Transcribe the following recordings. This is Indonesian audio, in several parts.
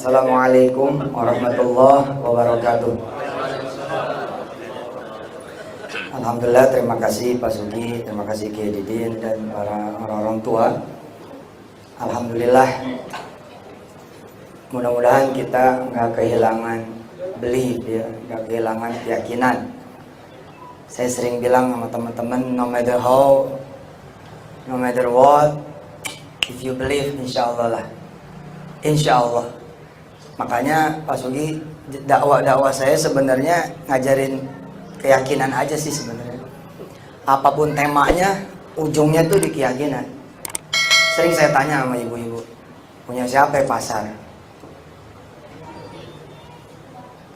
Assalamualaikum warahmatullahi wabarakatuh. Alhamdulillah, terima kasih Pak Sugi, terima kasih Kiai Didin dan para orang-orang tua. Alhamdulillah, mudah-mudahan kita nggak kehilangan belief ya, nggak kehilangan keyakinan. Saya sering bilang sama teman-teman, no matter how, no matter what, if you believe, insya Allah lah, insya Allah. Makanya Pak Sugi, dakwah saya sebenarnya ngajarin keyakinan aja sih sebenarnya. Apapun temanya, ujungnya tuh di keyakinan. Sering saya tanya sama ibu-ibu, punya siapa ya pasar?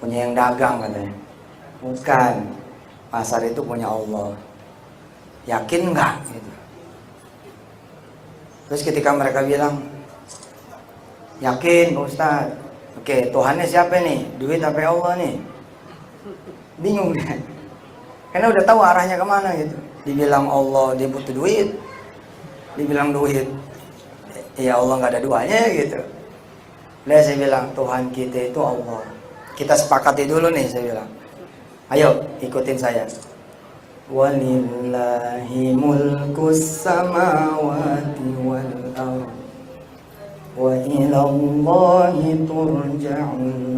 Punya yang dagang katanya. Bukan, pasar itu punya Allah. Yakin nggak? Gitu. Terus ketika mereka bilang, yakin Pak Ustadz. Oke, Tuhannya siapa nih? Duit apa Allah nih? Bingung dia. Karena udah tahu arahnya kemana gitu. Dibilang Allah dia butuh duit, dibilang duit, ya Allah nggak ada duanya gitu. Lalu saya bilang Tuhan kita itu Allah. Kita sepakati dulu nih, saya bilang. Ayo ikutin saya. Walillahi mulkus samawati wal ardh wa ilallahi turja'un.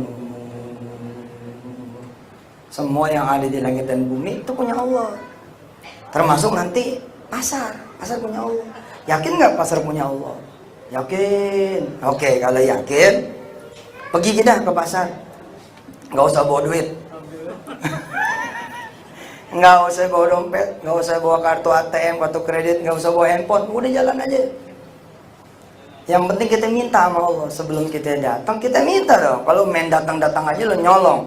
Semua yang ada di langit dan bumi itu punya Allah. Termasuk nanti pasar punya Allah. Yakin nggak pasar punya Allah? Yakin. Oke, kalau yakin, pergi kita ke pasar. Nggak usah bawa duit. Nggak usah bawa dompet, nggak usah bawa kartu ATM, kartu kredit, nggak usah bawa handphone. Udah jalan aja. Yang penting kita minta sama Allah. Sebelum kita datang, kita minta dong. Kalau main datang-datang aja lo nyolong.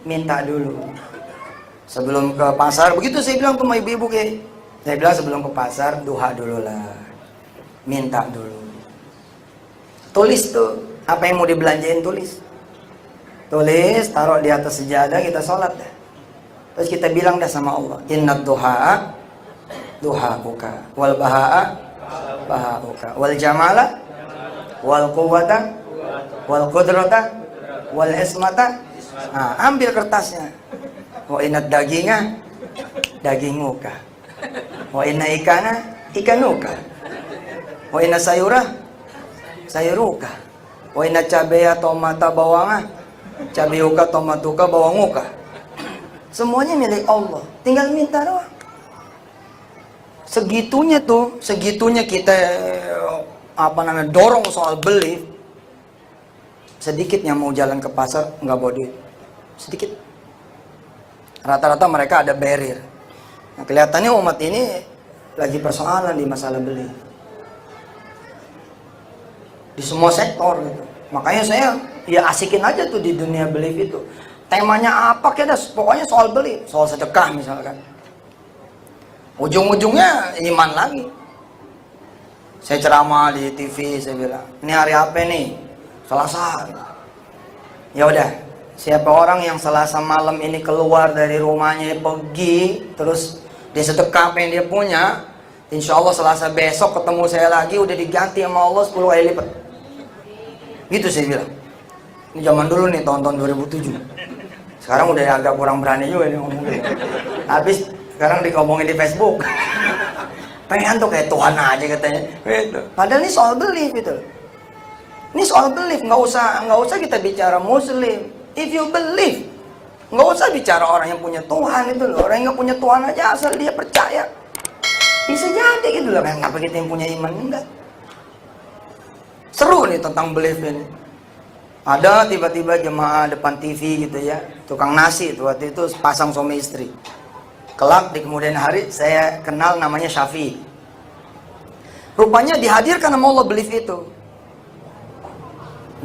Minta dulu. Sebelum ke pasar, begitu saya bilang tuh sama ibu-ibu kayak. Saya bilang sebelum ke pasar, duha dulu lah. Minta dulu. Tulis tuh, apa yang mau dibelanjain tulis. Tulis, taruh di atas sejadah, kita sholat dah. Terus kita bilang dah sama Allah, innad duha'a duha'uka, wal baha'a baha'uka, wal jamala wal quwwata wal qudrata wal ismata. Nah, ambil kertasnya. Wa inad daginga daginguka, wa inna ikana ikanuka, wa inna sayura sayuruka, wa inna cabeya tomata bawanga cabeuka tomatuka bawanguka. Semuanya milik Allah, tinggal minta doang. Segitunya kita dorong soal belief. Sedikit yang mau jalan ke pasar nggak bawa duit, sedikit. Rata-rata mereka ada barrier. Nah, kelihatannya umat ini lagi persoalan di masalah belief di semua sektor gitu. Makanya saya ya asikin aja tuh di dunia belief itu. Temanya apa kita, pokoknya soal belief, soal sedekah misalkan. Ujung-ujungnya iman lagi. Saya ceramah di TV, saya bilang, ini hari apa nih? Selasa. Ya udah, siapa orang yang Selasa malam ini keluar dari rumahnya pergi, terus dia sedekah apa yang dia punya, insya Allah Selasa besok ketemu saya lagi, udah diganti sama Allah 10 kali lipat. Gitu saya bilang. Ini zaman dulu nih, tahun-tahun 2007. Sekarang udah agak kurang berani juga nih ngomongin. Habis sekarang dikomongin di Facebook. Pengen tuh kayak Tuhan aja katanya. Padahal ini soal belief itu. Ini soal belief, nggak usah kita bicara Muslim. If you believe, nggak usah bicara orang yang punya Tuhan itu loh. Orang yang nggak punya Tuhan aja asal dia percaya, bisa jadi gitu loh. Kenapa kita yang punya iman enggak? Seru nih tentang belief ini. Ada tiba-tiba jemaah depan TV gitu ya, tukang nasi itu waktu itu pasang suami istri. Kelak di kemudian hari saya kenal namanya Syafi'i. Rupanya dihadirkan sama Allah belief itu.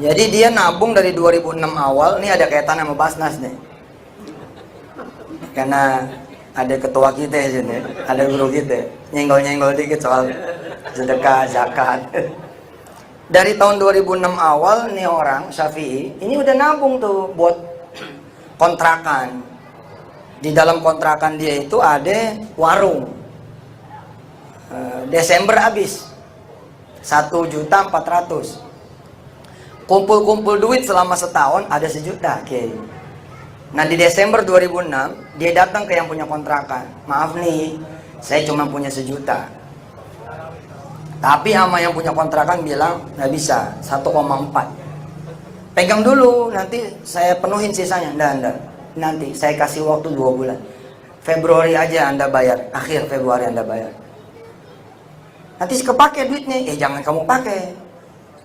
Jadi dia nabung dari 2006 awal, ini ada kaitan sama Basnas nih. Karena ada ketua kita ya sini, ada guru kita, nyenggol-nyenggol dikit soal sedekah, zakat. Dari tahun 2006 awal nih orang Syafi'i ini udah nabung tuh buat kontrakan. Di dalam kontrakan dia itu ada warung. Desember habis 1.400.000. kumpul-kumpul duit selama setahun ada 1 juta, Kiai. Nah di Desember 2006 dia datang ke yang punya kontrakan, maaf nih, saya cuma punya 1 juta. Tapi sama yang punya kontrakan bilang nggak bisa, 1,4. Pegang dulu, nanti saya penuhin sisanya. Nggak. Nanti saya kasih waktu 2 bulan. Februari aja Anda bayar, akhir Februari Anda bayar. Nanti kepake duitnya, jangan kamu pakai.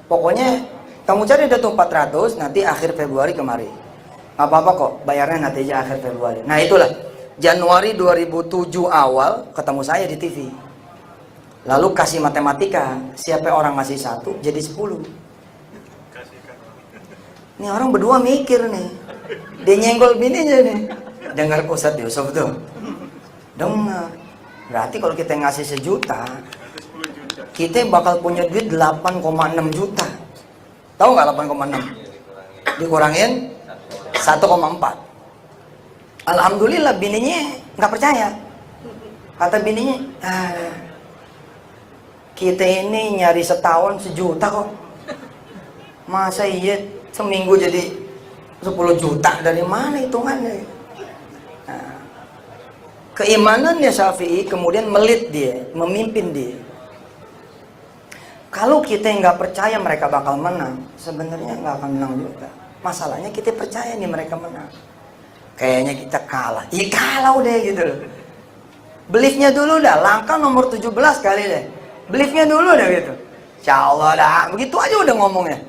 Pokoknya kamu cari data 400, nanti akhir Februari kemari. Gak apa-apa kok, bayarnya nanti aja akhir Februari. Nah itulah, Januari 2007 awal ketemu saya di TV. Lalu kasih matematika, siapa orang ngasih 1 jadi 10. Ini orang berdua mikir nih, dia nyenggol bininya nih. Dengar Ustadz Yusuf tuh, dengar. Berarti kalau kita ngasih 1 juta, kita bakal punya duit 8,6 juta. Tahu nggak 8,6? Dikurangin 1,4. Alhamdulillah bininya nggak percaya. Kata bininya, kita ini nyari setahun 1 juta kok. Masa iya seminggu jadi 10 juta, dari mana hitungannya? Nah, keimanannya Syafi'i kemudian melit dia, memimpin dia. Kalau kita nggak percaya mereka bakal menang, sebenarnya nggak akan menang juga. Masalahnya kita percaya nih mereka menang. Kayaknya kita kalah. Iya kalah udah gitu loh. Beliefnya dulu dah, langkah nomor 17 kali deh. Beliefnya dulu dah gitu. Insya Allah dah, begitu aja udah ngomongnya.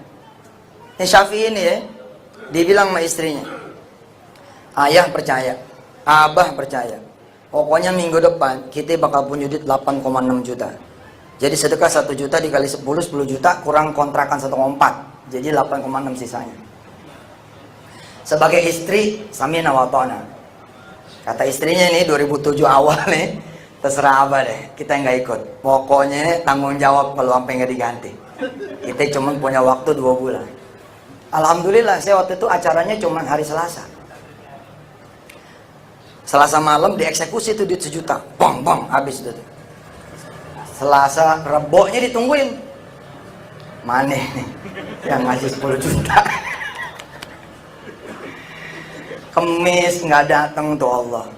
Yang Syafi'i ini ya, dia bilang sama istrinya, ayah percaya, abah percaya. Pokoknya minggu depan kita bakal punya duit 8,6 juta. Jadi sedekah 1 juta dikali 10 juta kurang kontrakan 1,4. Jadi 8,6 sisanya. Sebagai istri, samina wa ta'na. Kata istrinya ini 2007 awal nih, terserah abah deh, kita nggak ikut. Pokoknya tanggung jawab kalau sampai nggak diganti. Kita cuma punya waktu 2 bulan. Alhamdulillah, saya waktu itu acaranya cuma hari Selasa. Selasa malam dieksekusi tuh duit 1 juta. Bang, habis itu. Selasa Reboknya ditungguin. Mana nih yang ngasih 10 juta? Kemis nggak datang tuh Allah,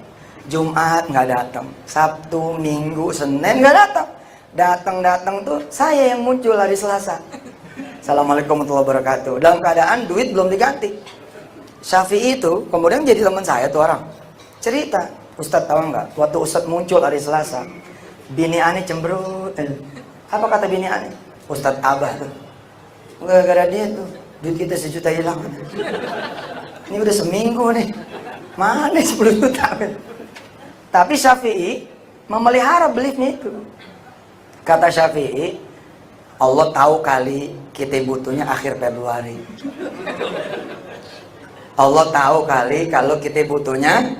Jumat nggak datang, Sabtu, Minggu, Senin nggak datang. Datang tuh saya yang muncul hari Selasa. Assalamualaikum warahmatullahi wabarakatuh. Dalam keadaan duit belum diganti. Syafi'i itu kemudian jadi teman saya tuh orang. Cerita, Ustadz tahu nggak? Waktu Ustadz muncul hari Selasa, bini aneh cemberut. Apa kata bini aneh? Ustadz Abah tuh. Gara-gara dia tuh, duit kita 1 juta hilang. Ini udah seminggu nih, mana 10 juta? Tapi Syafi'i memelihara beliefnya itu. Kata Syafi'i, Allah tahu kali kita butuhnya akhir Februari. Allah tahu kali kalau kita butuhnya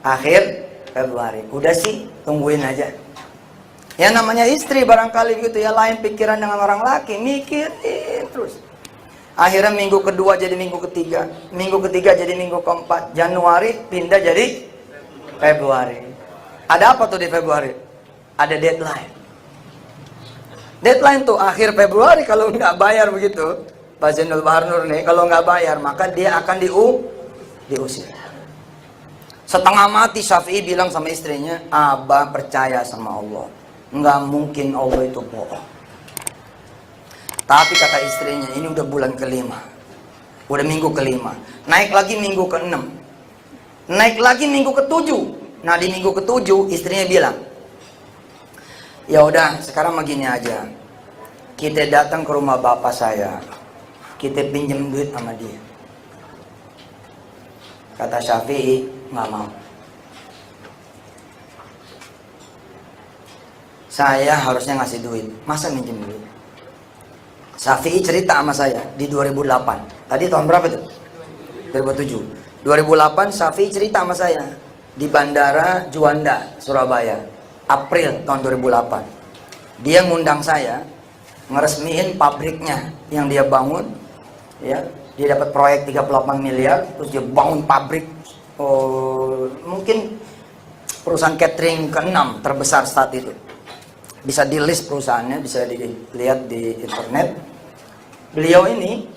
akhir Februari. Udah sih, tungguin aja. Ya namanya istri barangkali gitu ya, lain pikiran dengan orang laki, mikirin terus. Akhirnya minggu kedua jadi minggu ketiga, minggu ketiga jadi minggu keempat, Januari pindah jadi Februari. Ada apa tuh di Februari? Ada deadline. Deadline tuh akhir Februari, kalau nggak bayar begitu, Pak Zainul Bahar Nur nih, kalau nggak bayar maka dia akan diusir. Setengah mati Syafi'i bilang sama istrinya, Abah percaya sama Allah, nggak mungkin Allah itu bohong. Tapi kata istrinya, ini udah bulan ke-5, udah minggu ke-5, naik lagi minggu ke-6, naik lagi minggu ke-7. Nah di minggu ke-7 istrinya bilang, ya udah sekarang begini aja, kita datang ke rumah bapak saya, kita pinjam duit sama dia. Kata Syafi'i, nggak mau. Saya harusnya ngasih duit, masa minjem duit? Syafi'i cerita sama saya di 2008. Tadi tahun berapa tuh? 2007. 2008 Syafi'i cerita sama saya di Bandara Juanda, Surabaya. April tahun 2008. Dia ngundang saya ngeresmiin pabriknya yang dia bangun. Ya, dia dapat proyek 38 miliar, terus dia bangun pabrik. Mungkin perusahaan catering ke-6 terbesar saat itu. Bisa di list perusahaannya, bisa dilihat di internet. Beliau ini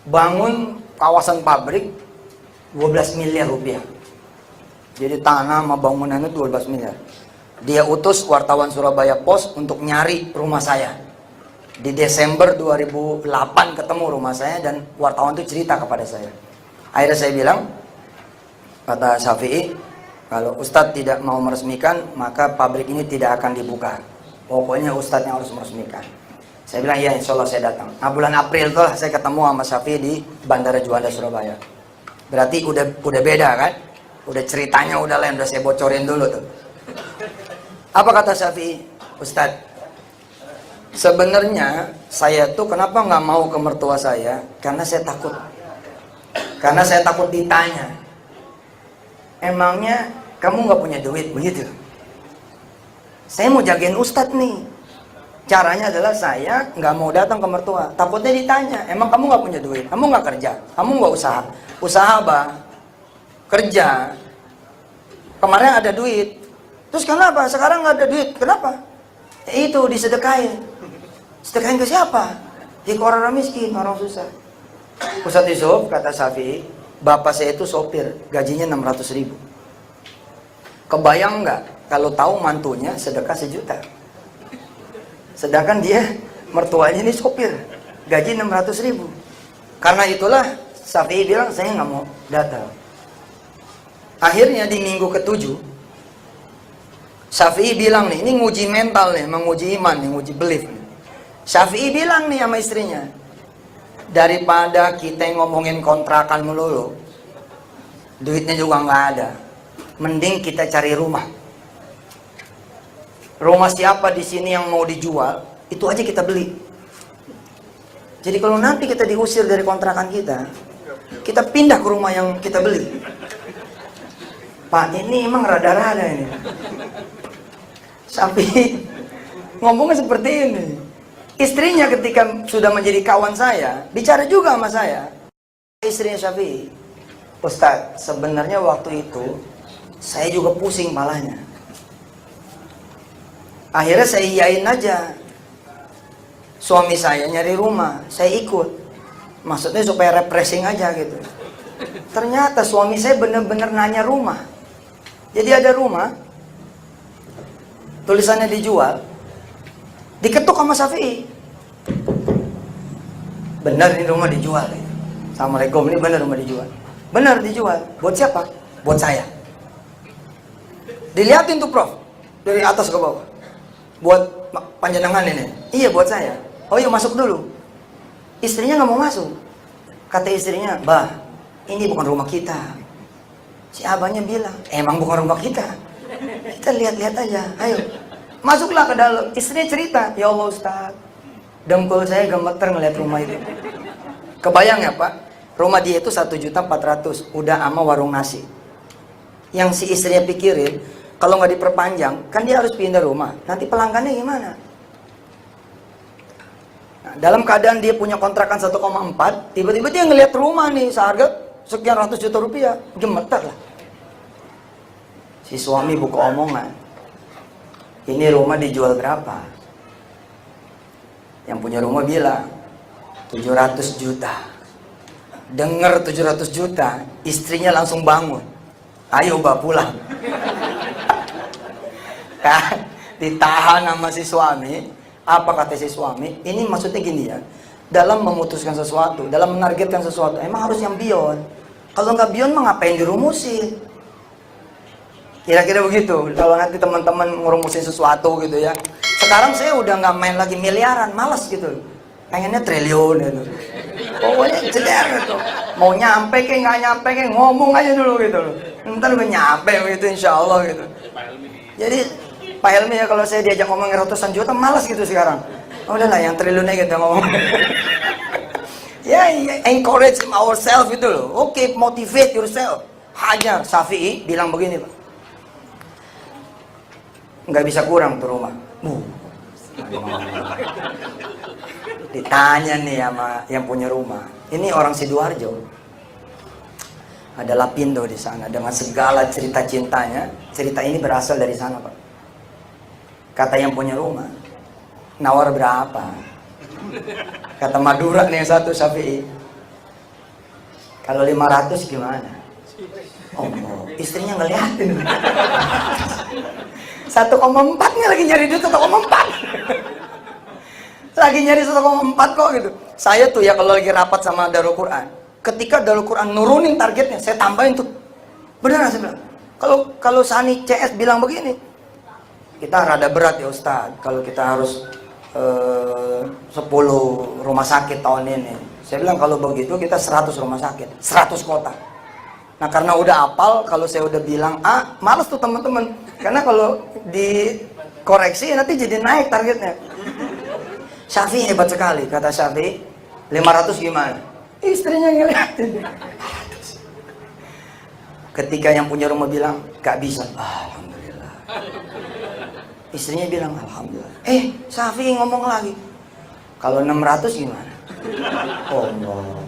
bangun kawasan pabrik 12 miliar rupiah. Jadi tanah sama bangunan itu 12 miliar. Dia utus wartawan Surabaya Post untuk nyari rumah saya. Di Desember 2008 ketemu rumah saya dan wartawan itu cerita kepada saya. Akhirnya saya bilang, kata Syafi'i, kalau Ustadz tidak mau meresmikan, maka pabrik ini tidak akan dibuka. Pokoknya Ustadz yang harus meresmikan. Saya bilang, ya insya Allah saya datang. Nah bulan April itu saya ketemu sama Syafi'i di Bandara Juanda Surabaya. Berarti udah beda kan? Udah ceritanya udah lain, udah saya bocorin dulu tuh. Apa kata Syafi'i? Ustadz, sebenarnya saya tuh kenapa nggak mau ke mertua saya? Karena saya takut. Karena saya takut ditanya. Emangnya kamu nggak punya duit begitu? Saya mau jagain Ustadz nih. Caranya adalah saya nggak mau datang ke mertua. Takutnya ditanya, emang kamu nggak punya duit? Kamu nggak kerja? Kamu nggak usaha? Usaha apa? Kerja. Kemarin ada duit. Terus kenapa? Sekarang nggak ada duit. Kenapa? Itu disedekain. Sedekain ke siapa? Ya ke orang miskin, orang susah. Ustadz Yusuf, kata Syafi'i, bapak saya itu sopir, gajinya 600.000. Kebayang nggak kalau tahu mantunya sedekah 1 juta? Sedangkan dia mertuanya ini sopir, gaji 600.000. Karena itulah Syafi'i bilang saya nggak mau datang. Akhirnya di minggu ke-7 Syafi'i bilang nih, ini nguji mental nih, menguji iman nih, nguji belief nih. Syafi'i bilang nih sama istrinya, daripada kita ngomongin kontrakan melulu, duitnya juga nggak ada, mending kita cari rumah. Rumah siapa di sini yang mau dijual, itu aja kita beli. Jadi kalau nanti kita diusir dari kontrakan kita pindah ke rumah yang kita beli. Pak, ini emang rada-rada ini. Sampai ngomongnya seperti ini. Istrinya ketika sudah menjadi kawan saya, bicara juga sama saya. Istrinya Syafi'i, Ustadz, sebenarnya waktu itu saya juga pusing malahnya. Akhirnya saya iyain aja. Suami saya nyari rumah, saya ikut. Maksudnya supaya refreshing aja gitu. Ternyata suami saya bener-bener nanya rumah. Jadi ada rumah, tulisannya dijual, diketuk sama Syafi'i. Benar ini rumah dijual. Assalamualaikum, ini benar rumah dijual. Benar dijual. Buat siapa? Buat saya. Dilihatin tuh Prof, dari atas ke bawah. Buat panjenengan ini. Iya buat saya. Oh iya masuk dulu. Istrinya nggak mau masuk. Kata istrinya, Bah, ini bukan rumah kita. Si abahnya bilang, emang bukan rumah kita. Kita lihat-lihat aja. Ayo, masuklah ke dalam. Istrinya cerita, ya Allah Ustaz, dengkul saya gemeter ngeliat rumah itu. Kebayang ya Pak, rumah dia itu 1.400.000, udah ama warung nasi. Yang si istrinya pikirin, kalau nggak diperpanjang, kan dia harus pindah rumah. Nanti pelanggannya gimana? Nah, dalam keadaan dia punya kontrakan 1,4, tiba-tiba dia ngeliat rumah nih seharga sekian ratus juta rupiah, gemeter lah. Si suami buka omongan, ini rumah dijual berapa? Yang punya rumah bilang 700 juta. Dengar 700 juta, istrinya langsung bangun. Ayo Mbak pulang. Kan ditahan sama si suami. Apa kata si suami? Ini maksudnya gini ya, dalam memutuskan sesuatu, dalam menargetkan sesuatu, emang harus yang beyond. Kalau nggak beyond mah ngapain dirumusin? Kira-kira begitu. Kalau nanti teman-teman ngerumusin sesuatu gitu ya. Sekarang saya udah nggak main lagi miliaran, malas gitu. Pengennya triliun gitu. Pokoknya jeder gitu. Mau nyampe kayak nggak nyampe kayak ngomong aja dulu gitu. Ntar udah nyampe gitu insya Allah gitu. Jadi Pak Helmi ya, kalau saya diajak ngomong ratusan juta malas gitu sekarang. Udahlah yang triliunnya gitu ngomong. Ya, encourage ourselves itu loh. Oke, motivate yourself. Hajar. Syafi'i bilang begini Pak, nggak bisa kurang tuh rumah. Ditanya nih sama yang punya rumah. Ini orang Sidoarjo. Ada Lapindo di sana dengan segala cerita cintanya. Cerita ini berasal dari sana Pak. Kata yang punya rumah, nawar berapa? Kata Madura nih yang satu Syafi'i, Kalau 500 gimana? Oh, istrinya ngeliatin. 1,4-nya lagi nyari duit 1,4. Lagi nyari 1,4 kok gitu. Saya tuh ya kalau lagi rapat sama Darul Quran, ketika Darul Quran nurunin targetnya, saya tambahin tuh. Beneran saya bilang. Kalau Sani CS bilang begini, kita rada berat ya Ustadz, kalau kita harus 10 rumah sakit tahun ini. Saya bilang kalau begitu kita 100 rumah sakit, 100 kota. Nah karena udah apal, kalau saya udah bilang A, males tuh teman-teman. Karena kalau dikoreksi nanti jadi naik targetnya. Syafi'i hebat sekali, kata Syafi'i, 500 gimana? Istrinya ngeliatin. Ketika yang punya rumah bilang, gak bisa. Alhamdulillah. Istrinya bilang, Alhamdulillah. Syafi'i ngomong lagi, kalau 600 gimana? Oh no.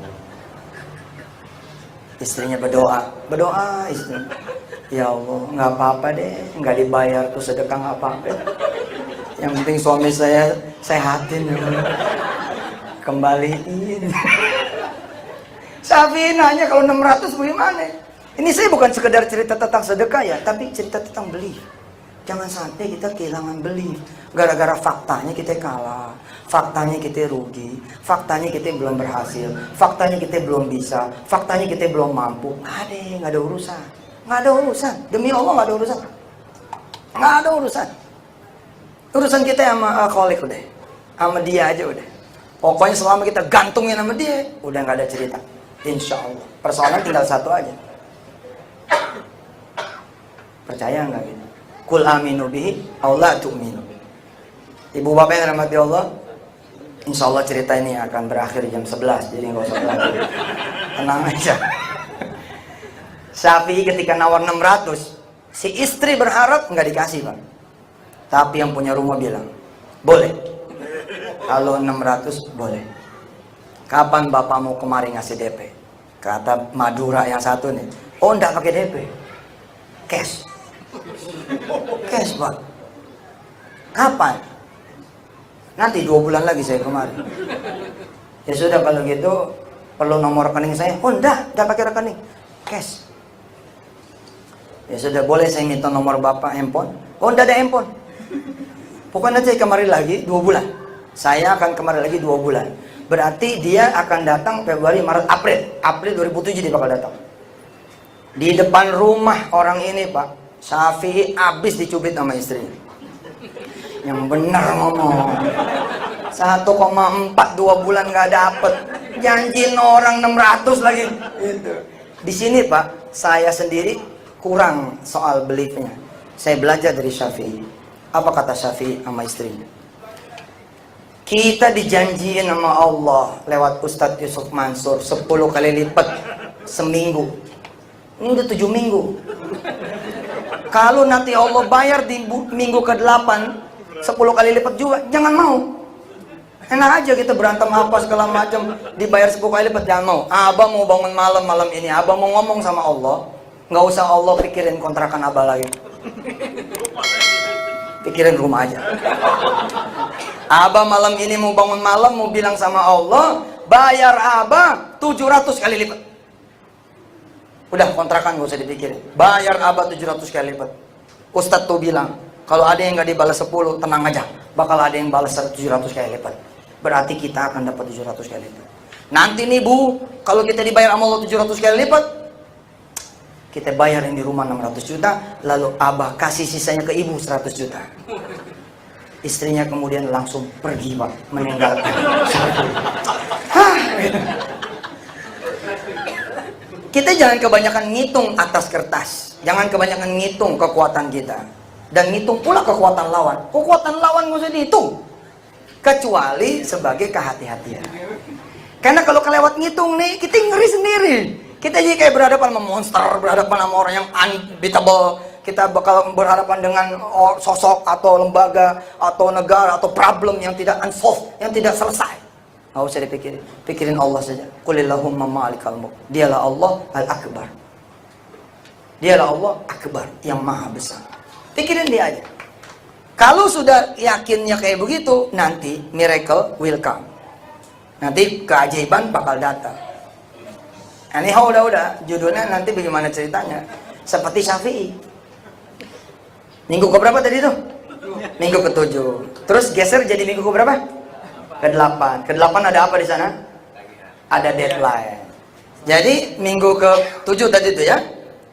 Istrinya berdoa istri. Ya Allah, nggak apa-apa deh, nggak dibayar tuh sedekah nggak apa-apa. Yang penting suami saya sehatin ya Allah. Kembaliin. Syafi'i nanya kalau 600 bagaimana? Ini saya bukan sekedar cerita tentang sedekah ya, tapi cerita tentang beli. Jangan sampai kita kehilangan beli gara-gara faktanya kita kalah, faktanya kita rugi, faktanya kita belum berhasil, faktanya kita belum bisa, faktanya kita belum mampu. Nggak ada urusan. Nggak ada urusan. Demi Allah nggak ada urusan. Nggak ada urusan. Urusan kita sama alkoholik udah, sama dia aja udah. Pokoknya selama kita gantungin sama dia, udah nggak ada cerita. Insya Allah. Persoalan tinggal satu aja. Percaya nggak gitu? Kul aminu bihi, Allah tu'minu. Ibu bapak yang rahmati Allah, insya Allah cerita ini akan berakhir jam 11, jadi nggak usah berakhir. Tenang aja. Syafi'i ketika nawar 600, si istri berharap nggak dikasih Pak. Tapi yang punya rumah bilang, boleh. Kalau 600 boleh. Kapan bapak mau kemari ngasih DP? Kata Madura yang satu nih, oh enggak pakai DP, cash. Cash Pak. Kapan? Nanti 2 bulan lagi saya kemari. Ya sudah kalau gitu perlu nomor rekening saya. Oh enggak pakai rekening, cash. Ya sudah boleh saya minta nomor bapak handphone. Oh enggak ada handphone. Pokoknya saya kemari lagi 2 bulan. Saya akan kemari lagi 2 bulan. Berarti dia akan datang Februari, Maret, April 2007 dia bakal datang. Di depan rumah orang ini Pak, Syafi'i habis dicubit sama istrinya. Yang benar ngomong. 1,4 2 bulan nggak dapet. Janjiin orang 600 lagi. Gitu. Di sini Pak, saya sendiri kurang soal beliefnya. Saya belajar dari Syafi'i. Apa kata Syafi'i sama istrinya? Kita dijanjiin sama Allah lewat Ustadz Yusuf Mansur 10 kali lipat seminggu. Ini udah 7 minggu. Kalau nanti Allah bayar di minggu ke-8 10 kali lipat juga, jangan mau. Enak aja kita berantem apa segala macam, dibayar 10 kali lipat, jangan mau. Abah mau bangun malam ini, Abah mau ngomong sama Allah, nggak usah Allah pikirin kontrakan Abah lagi. Pikirin rumah aja. Abah malam ini mau bangun malam, mau bilang sama Allah, bayar Abah 700 kali lipat. Udah kontrakan gak usah dipikirin. Bayar Abah 700 kali lipat. Ustadz tuh bilang, kalau ada yang gak dibalas 10, tenang aja. Bakal ada yang balas 700 kali lipat. Berarti kita akan dapat 700 kali lipat. Nanti nih Bu, kalau kita dibayar sama Allah 700 kali lipat, kita bayar yang di rumah 600 juta, lalu Abah kasih sisanya ke ibu 100 juta. Istrinya kemudian langsung pergi Pak, meninggalkan. Kita jangan kebanyakan ngitung atas kertas. Jangan kebanyakan ngitung kekuatan kita. Dan ngitung pula kekuatan lawan. Kekuatan lawan nggak usah dihitung. Kecuali sebagai kehati-hatian. Karena kalau kelewat ngitung nih, kita ngeri sendiri. Kita jadi kayak berhadapan sama monster, berhadapan sama orang yang unbeatable. Kita bakal berhadapan dengan sosok atau lembaga atau negara atau problem yang tidak unsolved, yang tidak selesai. Nggak usah dipikirin, pikirin Allah saja. Qulillahumma malikal mulk. Dialah Allah al-akbar. Dialah Allah akbar, yang maha besar. Pikirin dia aja. Kalau sudah yakinnya kayak begitu, nanti miracle will come. Nanti keajaiban bakal datang. Anyhow, udah. Judulnya nanti bagaimana ceritanya. Seperti Syafi'i. Minggu keberapa tadi tuh? Minggu ke-7. Terus geser jadi minggu keberapa? Ke-8. Ke-8 ada apa di sana? Ada deadline. Jadi minggu ke-7 tadi tuh ya.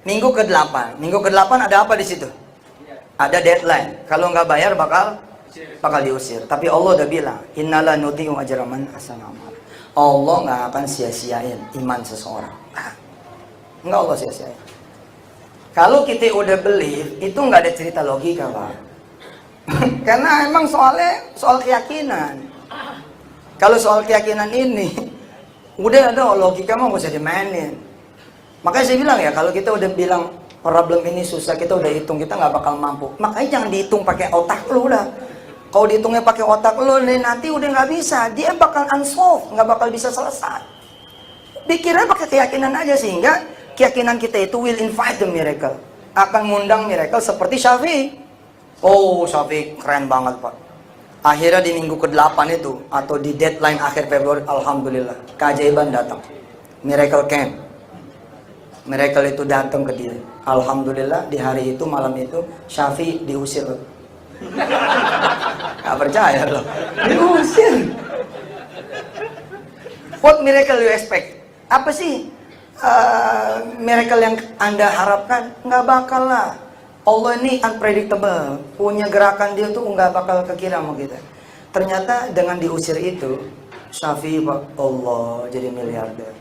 Minggu ke-8. Minggu ke-8 ada apa di situ? Ada deadline. Kalau nggak bayar bakal diusir. Tapi Allah udah bilang, innala nudhi'u ajra man ahsana amal. Allah nggak akan sia-siain iman seseorang. Nggak Allah sia-siain. Kalau kita udah believe, itu nggak ada cerita logika, Pak. Karena emang soal keyakinan. Kalau soal keyakinan ini, udah ada logika mah nggak usah dimainin. Makanya saya bilang ya, kalau kita udah bilang problem ini susah, kita udah hitung, kita nggak bakal mampu. Makanya jangan dihitung pakai otak lu udah. Kalau dihitungnya pakai otak lu, nanti udah nggak bisa. Dia bakal unsolved, nggak bakal bisa selesai. Pikirnya pakai keyakinan aja, sehingga keyakinan kita itu will invite the miracle. Akan mengundang miracle seperti Syafi'i. Oh, Syafi'i keren banget, Pak. Akhirnya di minggu ke-8 itu, atau di deadline akhir Februari, alhamdulillah, keajaiban datang. Miracle came. Miracle itu datang ke dia. Alhamdulillah, di hari itu, malam itu, Syafi'i diusir. Gak percaya loh. Diusir. What miracle you expect? Apa sih miracle yang Anda harapkan? Nggak bakal lah. Allah ini unpredictable. Punya gerakan dia tuh nggak bakal kekira sama kita. Ternyata dengan diusir itu, Syafi'i, Allah jadi miliarder.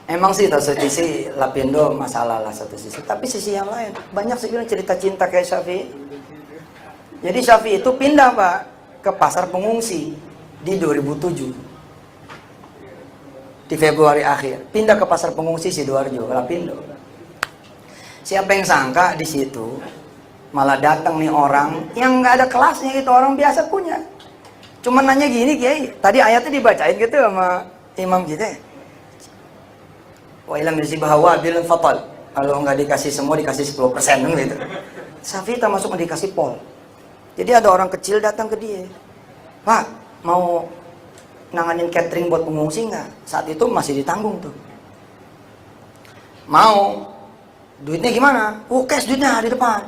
Emang sih satu sisi Lapindo masalah lah satu sisi. Tapi sisi yang lain, banyak sih bilang cerita cinta kayak Syafi'i. Jadi Syafi'i itu pindah, Pak, ke pasar pengungsi di 2007. Di Februari akhir, pindah ke pasar pengungsi Sidoarjo, Lapindo. Siapa yang sangka di situ malah datang nih orang yang nggak ada kelasnya, itu orang biasa punya. Cuman nanya gini, Kiai, tadi ayatnya dibacain gitu sama imam kita. Wa ilam bahwa bilang fatal. Kalau nggak dikasih semua dikasih 10% gitu. Syafi'i termasuk yang dikasih pol. Jadi ada orang kecil datang ke dia, Pak, mau nanganin catering buat pengungsi nggak? Saat itu masih ditanggung tuh. Mau. Duitnya gimana? Oh, cash duitnya di depan.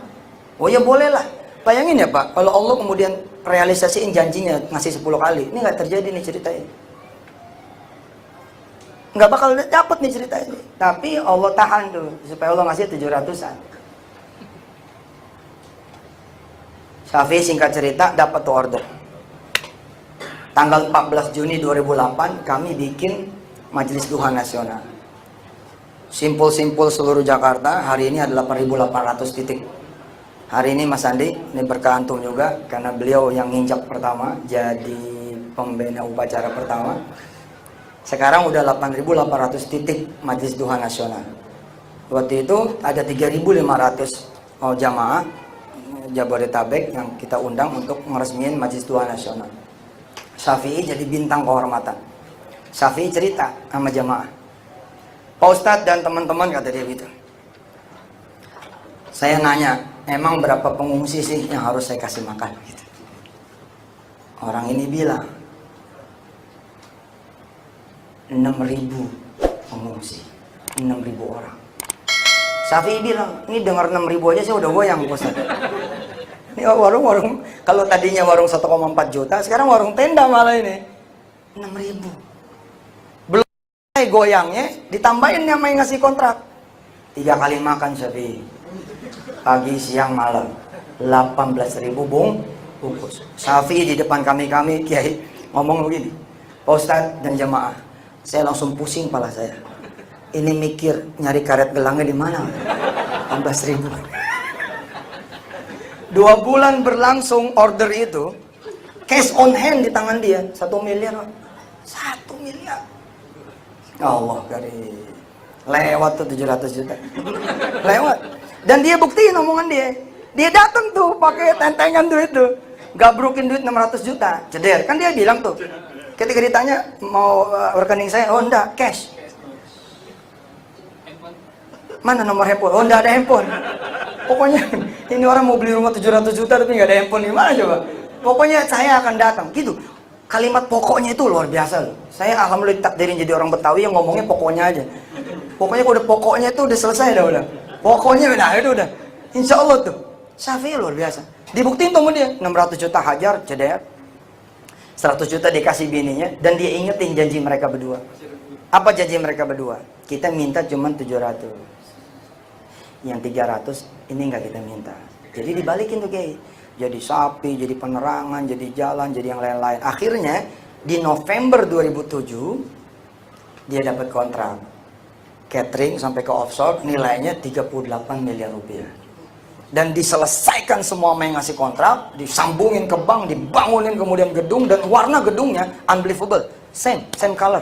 Oh ya boleh lah. Bayangin ya, Pak, kalau Allah kemudian realisasiin janjinya ngasih 10 kali. Ini nggak terjadi nih ceritanya. Nggak bakal dapet nih cerita ini. Tapi Allah tahan tuh, supaya Allah ngasih 700-an. Syafi'i singkat cerita dapat tuh order. Tanggal 14 Juni 2008 kami bikin Majelis Duha Nasional. Simpul-simpul seluruh Jakarta, hari ini ada 8.800 titik. Hari ini Mas Andi, ini berkah antum juga, karena beliau yang nginjak pertama, jadi pembina upacara pertama. Sekarang udah 8.800 titik Majelis Duha Nasional. Waktu itu ada 3.500 jamaah Jabodetabek yang kita undang untuk meresmikan Majelis Duha Nasional. Syafi'i jadi bintang kehormatan. Syafi'i cerita sama jamaah, Pak Ustadz dan teman-teman, kata dia gitu, saya nanya, emang berapa pengungsi sih yang harus saya kasih makan? Gitu. Orang ini bilang 6.000 pengungsi, 6.000 orang. Syafi'i bilang, ini dengar 6.000 aja saya udah goyang, Ustaz. Ini warung-warung, kalau tadinya warung 1,4 juta, sekarang warung tenda malah ini 6.000. Belum goyangnya, ditambahin sama yang ngasih kontrak. 3 kali makan Syafi'i, pagi, siang, malam, 18.000 bungkus. Syafi'i di depan kami Kiai ngomong begini, Pak Ustadz dan jamaah, saya langsung pusing kepala saya. Ini mikir nyari karet gelangnya di mana? 18.000. 2 bulan berlangsung order itu, cash on hand di tangan dia 1 miliar. 1 miliar. Allah karim. Lewat tuh 700 juta. Lewat. Dan dia buktiin omongan dia. Dia datang tuh pakai tentengan duit tuh. Gabrukin duit 600 juta. Ceder. Kan dia bilang tuh. Ketika ditanya mau rekening saya, oh enggak, cash. Mana nomor handphone? Oh enggak ada handphone. Pokoknya ini orang mau beli rumah 700 juta tapi nggak ada handphone, gimana coba? Pokoknya saya akan datang gitu. Kalimat pokoknya itu luar biasa loh. Saya alhamdulillah takdirin jadi orang Betawi yang ngomongnya pokoknya aja. Pokoknya udah pokoknya itu udah selesai dah udah. Pokoknya udah itu udah. Insya Allah tuh. Syafi'i luar biasa. Dibuktiin sama dia 600 juta hajar ceder. 100 juta dikasih bininya dan dia ingetin janji mereka berdua. Apa janji mereka berdua? Kita minta cuma 700. Yang 300 ini nggak kita minta. Jadi dibalikin tuh Kiai. Jadi sapi, jadi penerangan, jadi jalan, jadi yang lain-lain. Akhirnya di November 2007 dia dapat kontrak catering sampai ke offshore, nilainya 38 miliar rupiah. Dan diselesaikan semua yang ngasih kontrak, disambungin ke bank, dibangunin kemudian gedung, dan warna gedungnya unbelievable, same color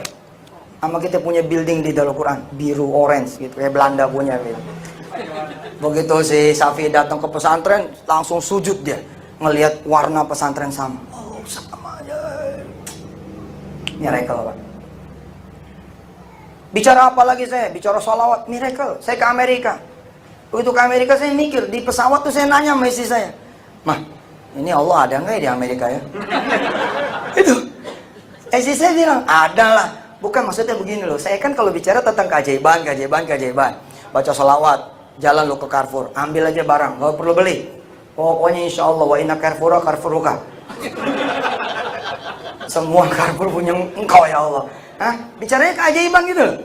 sama kita punya building di dalam Quran, biru orange gitu, kayak Belanda punya gitu. Begitu si Syafi'i datang ke pesantren, langsung sujud dia ngelihat warna pesantren sama. Oh, sama aja. Miracle, Pak. Bicara apa lagi saya? Bicara sholawat, miracle. Saya ke Amerika. Begitu ke Amerika saya mikir, di pesawat tuh saya nanya sama istri saya, "Mah, ini Allah ada nggak ya di Amerika ya?" Itu. Istri saya bilang, "Ada lah." Bukan, maksudnya begini loh. Saya kan kalau bicara tentang keajaiban. Baca sholawat, jalan lo ke Carrefour, ambil aja barang, nggak perlu beli. Pokoknya insya Allah, wa inna Carrefouruka. Semua Carrefour punya engkau ya Allah. Hah? Bicaranya keajaiban gitu loh.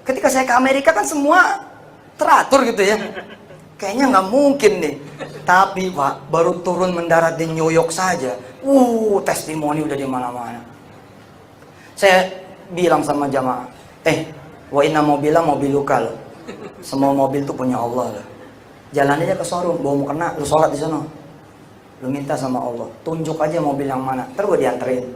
Ketika saya ke Amerika kan semua teratur gitu ya. Kayaknya nggak mungkin nih. Tapi Pak, baru turun mendarat di New York saja, testimoni udah di mana-mana. Saya bilang sama jamaah, wa inna mobil luka loh. Semua mobil tuh punya Allah loh. Jalan aja ke showroom, bawa mau kena, lu sholat di sana. Lu minta sama Allah, tunjuk aja mobil yang mana, ntar gue dianterin.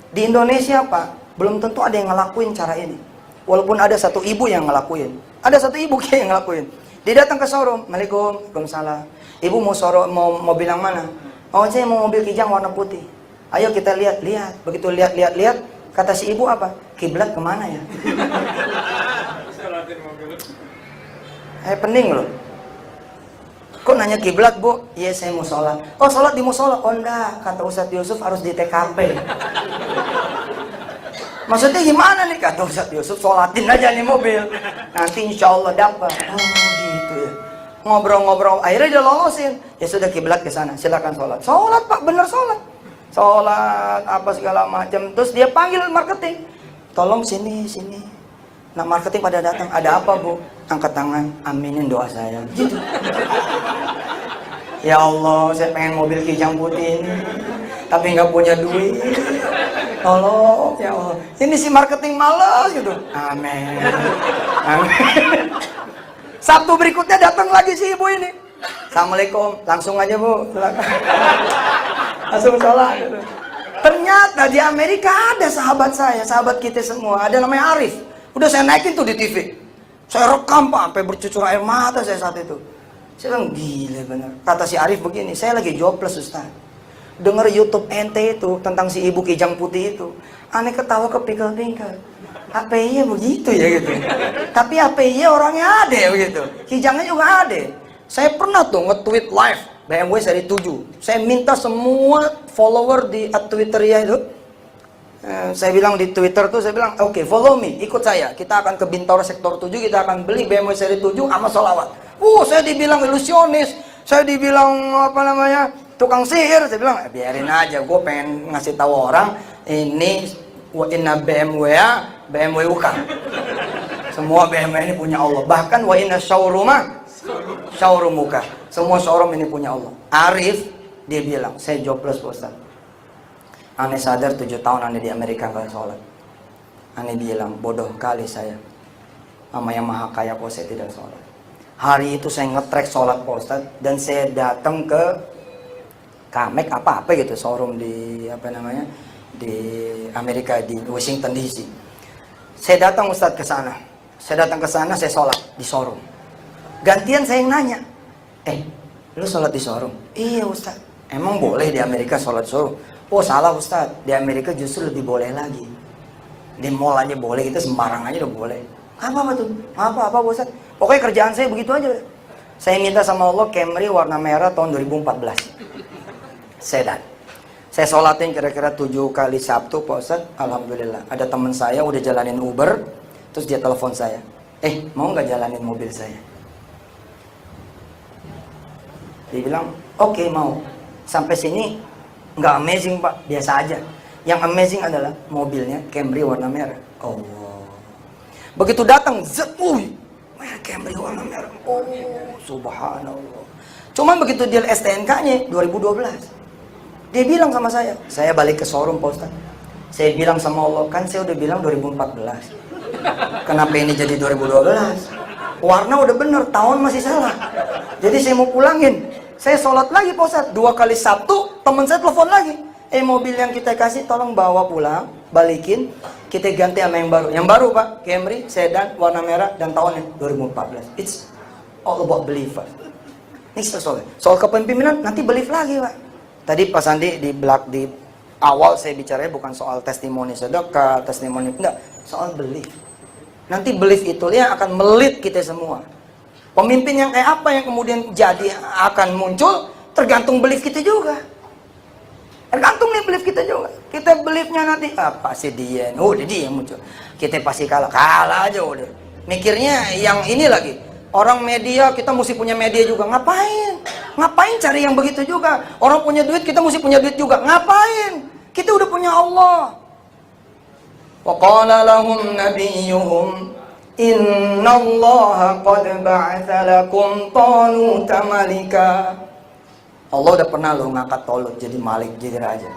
Di Indonesia Pak, belum tentu ada yang ngelakuin cara ini. Walaupun ada satu ibu yang ngelakuin, ada satu ibu yang ngelakuin. Dia datang ke showroom, Waalaikumsalam. Ibu mau mobil yang mana? Oh, saya mau mobil Kijang warna putih. Ayo kita lihat. Begitu lihat, kata si ibu apa? Kiblat kemana ya? Pening loh. Kok nanya kiblat, Bu? Iya, saya mau sholat. Oh, sholat di musola? Oh, enggak. Kata Ustadz Yusuf harus di TKP. Maksudnya gimana nih? Kata Ustadz Yusuf, sholatin aja nih mobil. Nanti insya Allah dapat. Oh, gitu ya. Ngobrol-ngobrol, akhirnya dia lolosin. Ya sudah, kiblat ke sana. Silakan sholat. Sholat Pak, bener sholat. Sholat apa segala macam. Terus dia panggil marketing. Tolong sini. Nah, marketing pada datang. Ada apa, Bu? Angkat tangan, aminin doa saya. Gitu. Ya Allah, saya pengen mobil Kijang putih ini, tapi nggak punya duit. Tolong, ya Allah. Ini si marketing malas gitu. Amin. Sabtu berikutnya datang lagi si ibu ini. Assalamualaikum, langsung aja Bu. Langsung sholat. Gitu. Ternyata di Amerika ada sahabat saya, sahabat kita semua. Ada namanya Arif. Udah saya naikin tuh di TV. Saya rekam Pak, sampai bercucur air mata saya saat itu. Saya bilang, gila bener. Kata si Arif begini, saya lagi jobless Ustaz. Dengar YouTube ente itu tentang si ibu Kijang putih itu. Aneh ketawa kepingkal-pingkal. HPI-nya begitu ya gitu. Tapi HPI-nya orangnya ada ya begitu. Kijangnya juga ada. Saya pernah tuh nge-tweet live BMW seri 7. Saya minta semua follower di Twitter ya itu. Saya bilang di Twitter tuh, saya bilang, oke, follow me, ikut saya. Kita akan ke Bintaro sektor 7, kita akan beli BMW seri 7 sama sholawat. Saya dibilang ilusionis, saya dibilang tukang sihir. Saya bilang, biarin aja, gue pengen ngasih tahu orang, ini wa inna BMW ya, BMW bukan. Semua BMW ini punya Allah. Bahkan wa inna showroom muka. Semua showroom ini punya Allah. Arif, dia bilang, saya jobless Ustaz. Aneh sadar 7 tahun aneh di Amerika gak sholat. Aneh bilang, bodoh kali saya. Sama yang maha kaya kok saya tidak sholat. Hari itu saya nge-track sholat Ustaz. Dan saya datang ke Kamek apa-apa gitu, showroom di di Amerika, di Washington DC. Saya datang Ustaz ke sana. Saya sholat di showroom. Gantian saya yang nanya, lu sholat di showroom? Iya Ustaz. Emang boleh di Amerika sholat showroom? Oh salah Ustaz, di Amerika justru lebih boleh lagi. Di mall aja boleh, kita sembarang aja udah boleh. Apa tuh? Apa Ustaz? Pokoknya kerjaan saya begitu aja. Saya minta sama Allah Camry warna merah tahun 2014 sedan. Saya sholatin kira-kira 7 kali Sabtu Pak Ustadz. Alhamdulillah. Ada teman saya udah jalanin Uber. Terus dia telepon saya. Mau nggak jalanin mobil saya? Dia bilang, oke, mau. Sampai sini nggak amazing Pak, biasa aja. Yang amazing adalah mobilnya Camry warna merah. Allah. Begitu datang, Camry warna merah. Oh, subhanallah. Cuman begitu dia STNK-nya 2012. Dia bilang sama saya balik ke showroom Pak Ustadz. Saya bilang sama Allah, kan saya udah bilang 2014. Kenapa ini jadi 2012? Warna udah bener, tahun masih salah. Jadi saya mau pulangin. Saya sholat lagi Pak Ustadz. 2 kali Sabtu, teman saya telepon lagi. Mobil yang kita kasih tolong bawa pulang, balikin. Kita ganti sama yang baru. Yang baru Pak, Camry, sedan, warna merah, dan tahunnya 2014. It's all about belief Pak. Ini soal kepemimpinan, nanti belief lagi Pak. Tadi Pak Sandi di awal saya bicaranya bukan soal testimoni sedekah, testimoni enggak, soal belief. Nanti belief itu yang akan melit kita semua. Pemimpin yang kayak apa yang kemudian jadi akan muncul tergantung belief kita juga. Tergantung nih belief kita juga. Kita beliefnya nanti pasti dia, udah dia yang muncul. Kita pasti kalah aja udah. Mikirnya yang ini lagi. Orang media, kita mesti punya media juga. Ngapain cari yang begitu juga? Orang punya duit, kita mesti punya duit juga. Ngapain? Kita udah punya Allah. Wa qala lahum nabiyyuhum innallaha qad ba'atsa lakum taluta malika. Allah udah pernah loh ngangkat Talut jadi malik, jadi raja.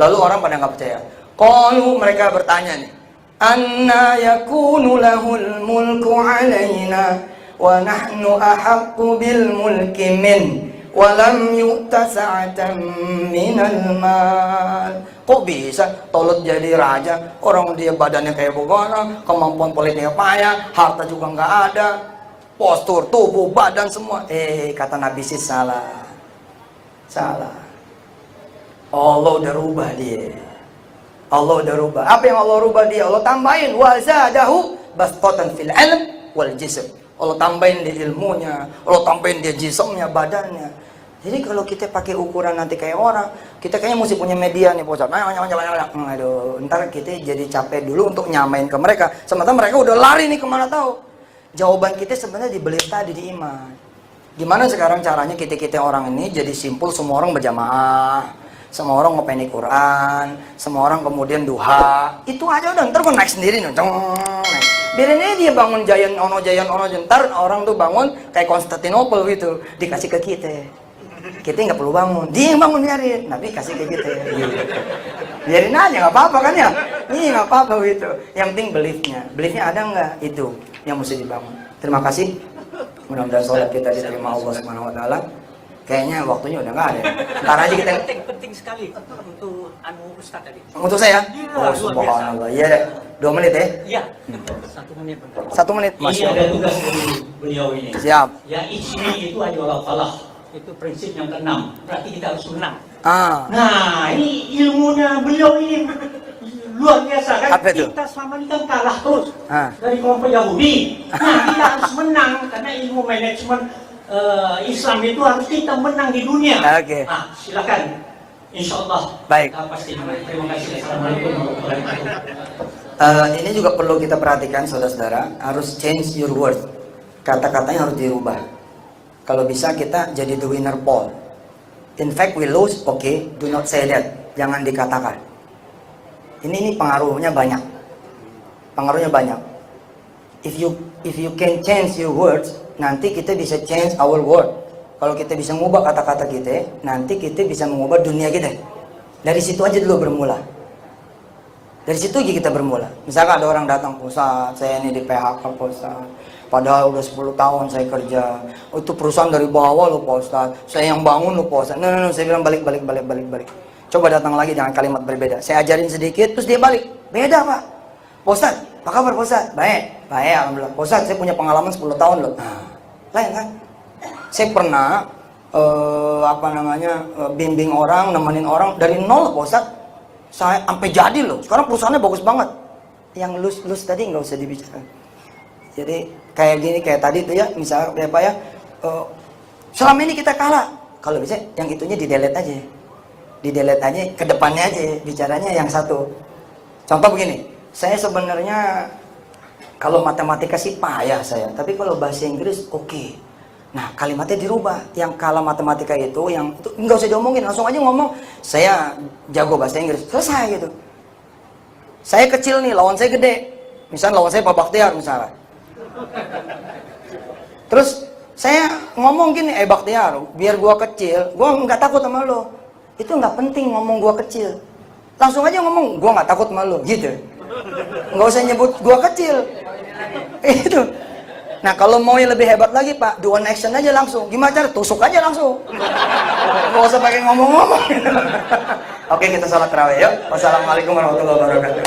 Lalu orang pada nggak percaya. Qalu, mereka bertanya nih, anna yakunu lahul mulku alaina wa nahnu ahaqqu bil mulki min wa lam yu'ta sa'atan minal mal. Kok bisa Talut jadi raja? Orang dia badannya kayak begana, kemampuan politiknya payah, harta juga nggak ada, postur tubuh, badan semua. Kata Nabi sih salah. Allah udah rubah dia. Allah udah rubah. Apa yang Allah rubah dia? Allah tambahin wa zadahu bastatan fil ilm wal jism. Allah tambahin dia ilmunya, Allah tambahin dia jismnya, badannya. Jadi kalau kita pakai ukuran nanti kayak orang, kita kayaknya mesti punya media nih Pak Ustadz. Aduh, ntar kita jadi capek dulu untuk nyamain ke mereka. Sementara mereka udah lari nih kemana tahu. Jawaban kita sebenarnya dibeli tadi di iman. Gimana sekarang caranya kita orang ini jadi simpul, semua orang berjamaah, semua orang ngopeni Quran, semua orang kemudian duha. Itu aja udah, ntar gue naik sendiri nih. Biarin aja dia bangun jayan ono, ntar orang tuh bangun kayak Konstantinopel gitu, dikasih ke kita. Kita nggak perlu bangun, dia yang bangun, biarin, Nabi kasih ke kita. Biarin aja, nggak apa-apa kan ya? Iya nggak apa-apa gitu. Yang penting beliefnya ada nggak? Itu yang mesti dibangun. Terima kasih. Mudah-mudahan sholat kita diterima Allah Subhanahu Wa Taala. Kayaknya waktunya udah nggak ada. Ntar aja kita. Penting sekali untuk Ustaz tadi. Untuk saya? Ya, subhanallah. Iya, 2 menit ya? Iya. 1 menit. 1 menit. Ini ada tugas dari beliau ini. Siap. Ya isi itu adalah falah. Itu prinsip yang ke-6. Berarti kita harus menang. Nah, ini ilmunya beliau ini luar biasa kan. Apa itu? Kita selama ini kan kalah terus dari kelompok Yahudi. Nah, kita harus menang karena ilmu manajemen Islam itu harus kita menang di dunia. Oke. Silakan. Insya Allah. Baik. Pasti. Terima kasih. Assalamualaikum warahmatullahi wabarakatuh. Ini juga perlu kita perhatikan saudara-saudara. Harus change your word. Kata-katanya harus dirubah. Kalau bisa kita jadi the winner Paul. In fact we lose, okay, do not say that. Jangan dikatakan. Ini pengaruhnya banyak. If you can change your words, nanti kita bisa change our word. Kalau kita bisa mengubah kata-kata kita, nanti kita bisa mengubah dunia kita. Dari situ aja dulu bermula. Dari situ aja kita bermula. Misalkan ada orang datang, Ustaz, saya ini di PHK Ustaz. Padahal udah 10 tahun saya kerja. Itu perusahaan dari bawah loh Pak Ustaz. Saya yang bangun loh Pak Ustaz. No, saya bilang balik. Coba datang lagi dengan kalimat berbeda. Saya ajarin sedikit, terus dia balik. Beda Pak. Pak Ustaz, apa kabar Pak Ustaz? Baik, alhamdulillah. Pak Ustaz, saya punya pengalaman 10 tahun loh. Lain kan? Saya pernah bimbing orang, nemenin orang dari nol Pak Ustaz. Saya sampai jadi loh. Sekarang perusahaannya bagus banget. Yang lus tadi nggak usah dibicarakan. Jadi kayak gini, kayak tadi tuh ya, misalnya selama ini kita kalah. Kalau bisa yang itunya di delete aja. di delete aja, ke depannya aja, bicaranya yang satu. Contoh begini, saya sebenarnya kalau matematika sih payah saya, tapi kalau bahasa Inggris oke. Nah, kalimatnya dirubah. Yang kalah matematika itu, yang itu nggak usah diomongin, langsung aja ngomong, saya jago bahasa Inggris, selesai gitu. Saya kecil nih, lawan saya gede. Misalnya lawan saya Pak Baktiar misalnya. Terus saya ngomong gini, Baktiar, biar gua kecil, gua nggak takut sama lo. Itu nggak penting ngomong gua kecil. Langsung aja ngomong, gua nggak takut sama lo, gitu. Nggak usah nyebut gua kecil. Itu. Nah, kalau mau yang lebih hebat lagi, Pak, do one action aja langsung. Gimana cara? Tusuk aja langsung. Nggak usah pakai ngomong-ngomong. Oke, kita sholat tarawih yuk. Wassalamualaikum warahmatullahi wabarakatuh.